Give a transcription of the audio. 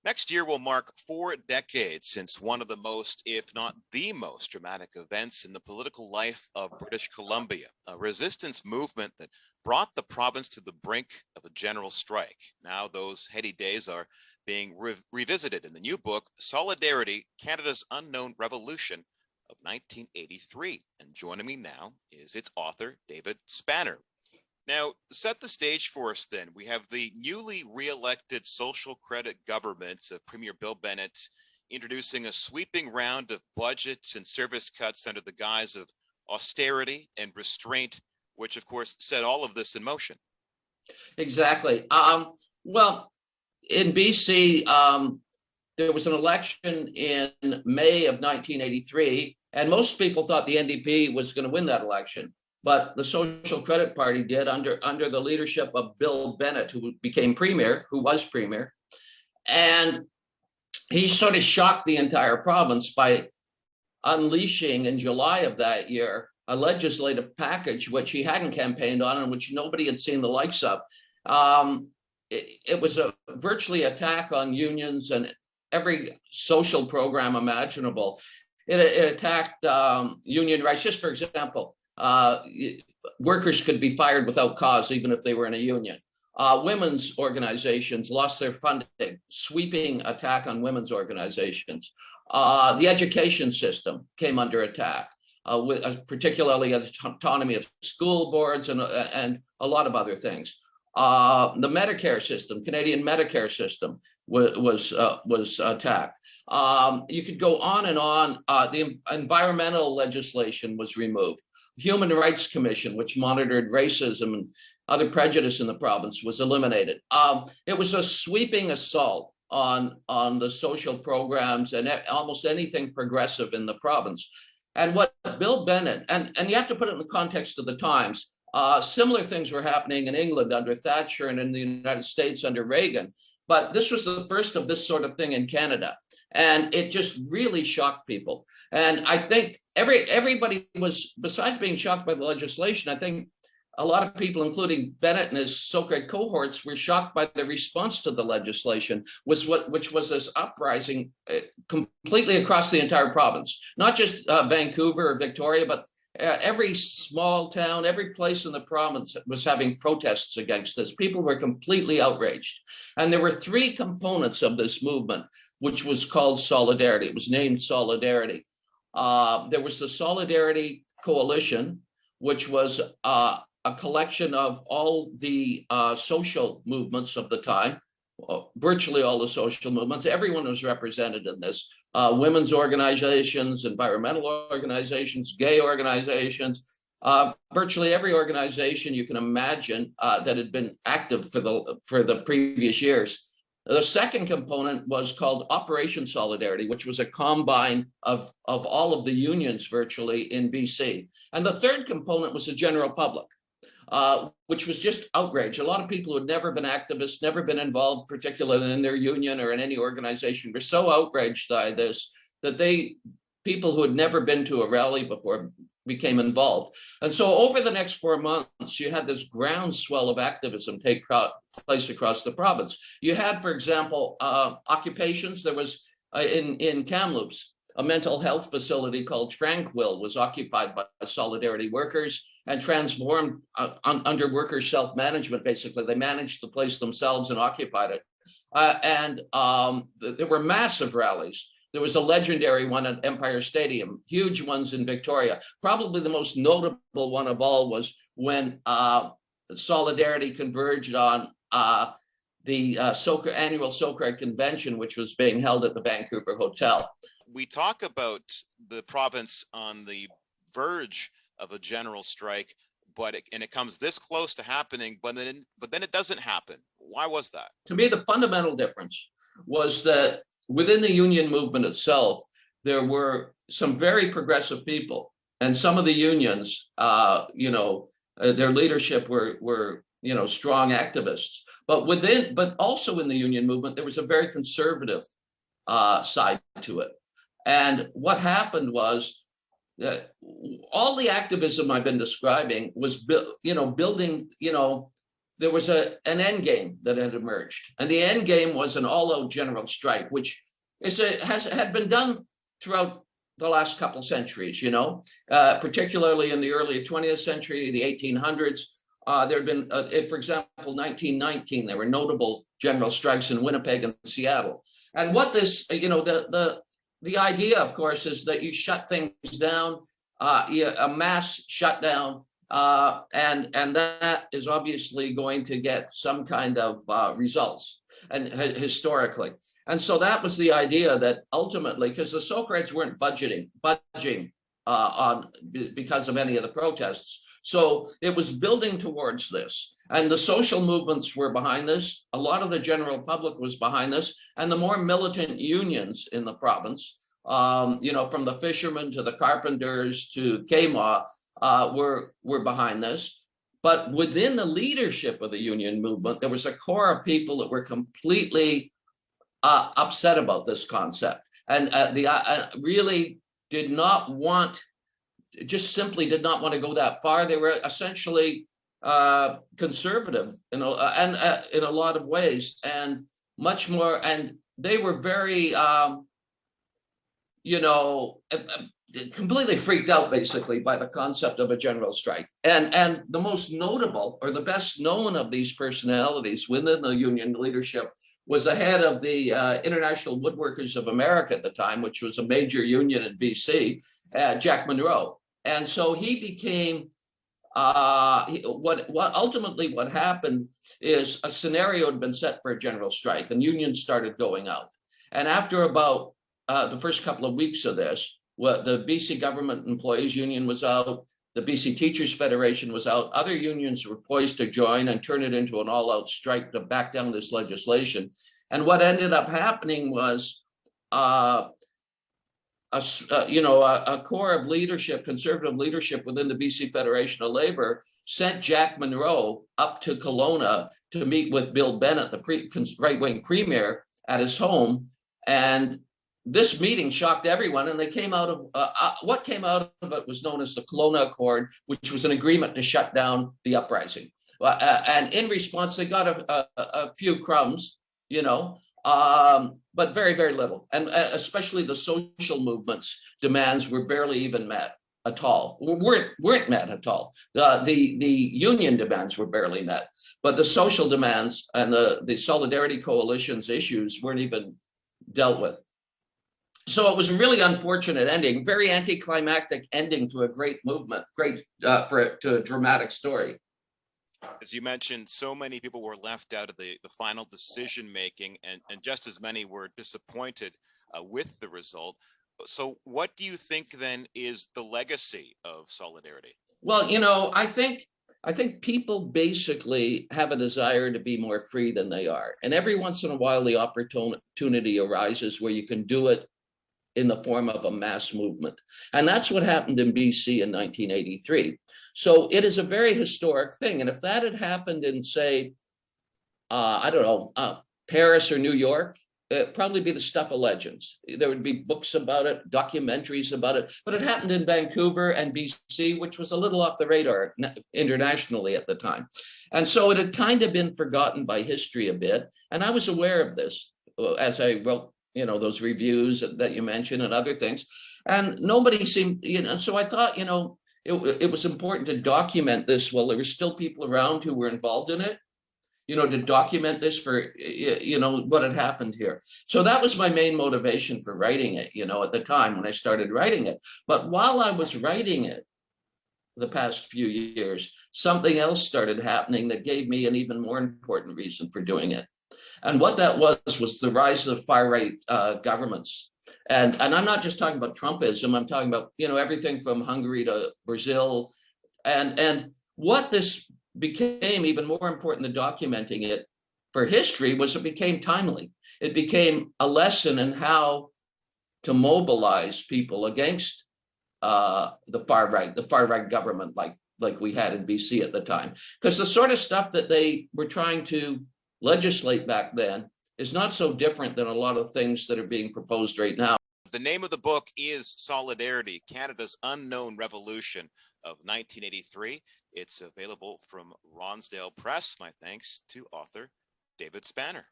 Next year will mark 4 decades since one of the most, if not the most, dramatic events in the political life of British Columbia, a resistance movement that brought the province to the brink of a general strike. Now those heady days are being revisited in the new book, Solidarity, Canada's Unknown Revolution of 1983. And joining me now is its author, David Spanner. Now, set the stage for us then. We have the newly re-elected social credit government of Premier Bill Bennett introducing a sweeping round of budgets and service cuts under the guise of austerity and restraint, which of course set all of this in motion. Exactly. Well, in BC, there was an election in May of 1983, and most people thought the NDP was going to win that election. But the Social Credit Party did under the leadership of Bill Bennett, who became premier, who was premier. And he sort of shocked the entire province by unleashing in July of that year a legislative package which he hadn't campaigned on and which nobody had seen the likes of. It was a virtually attack on unions and every social program imaginable. It attacked union rights. Just for example, workers could be fired without cause, even if they were in a union. Women's organizations lost their funding, sweeping attack on women's organizations. The education system came under attack, particularly the autonomy of school boards and a lot of other things. The Medicare system, Canadian Medicare system, was attacked. You could go on and on. The environmental legislation was removed. Human Rights Commission, which monitored racism and other prejudice in the province, was eliminated. It was a sweeping assault on the social programs and almost anything progressive in the province. And what Bill Bennett, and you have to put it in the context of the times, similar things were happening in England under Thatcher and in the United States under Reagan. But this was the first of this sort of thing in Canada. And it just really shocked people. And I think everybody was, besides being shocked by the legislation, I think a lot of people, including Bennett and his so-called cohorts, were shocked by the response to the legislation, which was this uprising completely across the entire province, not just Vancouver or Victoria, but every small town, every place in the province was having protests against this. People were completely outraged. And there were three components of this movement, which was called Solidarity. It was named Solidarity. There was the Solidarity Coalition, which was a collection of all the social movements of the time, virtually all the social movements. Everyone was represented in this. Women's organizations, environmental organizations, gay organizations, virtually every organization you can imagine that had been active for the previous years. The second component was called Operation Solidarity, which was a combine of all of the unions virtually in BC. And the third component was the general public, which was just outrage. A lot of people who had never been activists, never been involved, particularly in their union or in any organization, were so outraged by this that people who had never been to a rally before became involved. And so over the next 4 months, you had this groundswell of activism take place across the province. You had, for example, occupations. There was in Kamloops, a mental health facility called Tranquil was occupied by Solidarity workers and transformed under worker self-management. Basically, they managed the place themselves and occupied it. There were massive rallies. There was a legendary one at Empire Stadium, huge ones in Victoria. Probably the most notable one of all was when Solidarity converged on the annual SOCRED convention, which was being held at the Vancouver Hotel. We talk about the province on the verge of a general strike, but it comes this close to happening, but then it doesn't happen. Why was that? To me, the fundamental difference was that within the union movement itself, there were some very progressive people, and some of the unions, their leadership were strong activists. But also in the union movement, there was a very conservative side to it. And what happened was all the activism I've been describing was, building, there was an end game that had emerged. And the end game was an all-out general strike, which had been done throughout the last couple of centuries, particularly in the early 20th century, the 1800s. There had been, for example, 1919, there were notable general strikes in Winnipeg and Seattle. And what this, the idea, of course, is that you shut things down, a mass shutdown, and that is obviously going to get some kind of results, and historically. And so that was the idea, that ultimately, because the Socreds weren't budging on because of any of the protests. So it was building towards this. And the social movements were behind this. A lot of the general public was behind this. And the more militant unions in the province, from the fishermen to the carpenters to KMA, were behind this. But within the leadership of the union movement, there was a core of people that were completely upset about this concept, and really did not want, just simply did not want to go that far. They were essentially conservative in a lot of ways, and much more. And they were very, completely freaked out, basically, by the concept of a general strike. And the most notable, or the best known of these personalities within the union leadership, was the head of the International Woodworkers of America at the time, which was a major union in BC, Jack Monroe. And so he became, ultimately what happened is a scenario had been set for a general strike, and unions started going out. And after about the first couple of weeks of this, the BC Government Employees Union was out, the BC Teachers Federation was out, other unions were poised to join and turn it into an all-out strike to back down this legislation. And what ended up happening was a core of leadership, conservative leadership within the BC Federation of Labor, sent Jack Monroe up to Kelowna to meet with Bill Bennett, the right-wing premier, at his home. And this meeting shocked everyone, and they came out of what came out of it was known as the Kelowna Accord, which was an agreement to shut down the uprising. And in response, they got a few crumbs, but very, very little. And especially the social movement's demands were barely even met at all. weren't met at all. The union demands were barely met, but the social demands and the Solidarity Coalition's issues weren't even dealt with. So it was a really unfortunate ending, very anticlimactic ending to a great movement, to a dramatic story. As you mentioned, so many people were left out of the final decision making, and just as many were disappointed with the result. So what do you think then is the legacy of Solidarity? Well, I think people basically have a desire to be more free than they are. And every once in a while, the opportunity arises where you can do it in the form of a mass movement. And that's what happened in BC in 1983. So it is a very historic thing. And if that had happened in, say, Paris or New York, it'd probably be the stuff of legends. There would be books about it, documentaries about it, but it happened in Vancouver and BC, which was a little off the radar internationally at the time. And so it had kind of been forgotten by history a bit. And I was aware of this as I wrote those reviews that you mentioned and other things, and nobody seemed, so I thought, it was important to document this while there were still people around who were involved in it, to document this for, what had happened here. So that was my main motivation for writing it, at the time when I started writing it. But while I was writing it, the past few years, something else started happening that gave me an even more important reason for doing it. And what that was the rise of far-right governments. And I'm not just talking about Trumpism, I'm talking about, everything from Hungary to Brazil. And what this became even more important than documenting it for history was it became timely. It became a lesson in how to mobilize people against the far right government like we had in BC at the time. Because the sort of stuff that they were trying to legislate back then is not so different than a lot of things that are being proposed right now. The name of the book is Solidarity, Canada's Unknown Revolution of 1983. It's available from Ronsdale Press. My thanks to author David Spanner.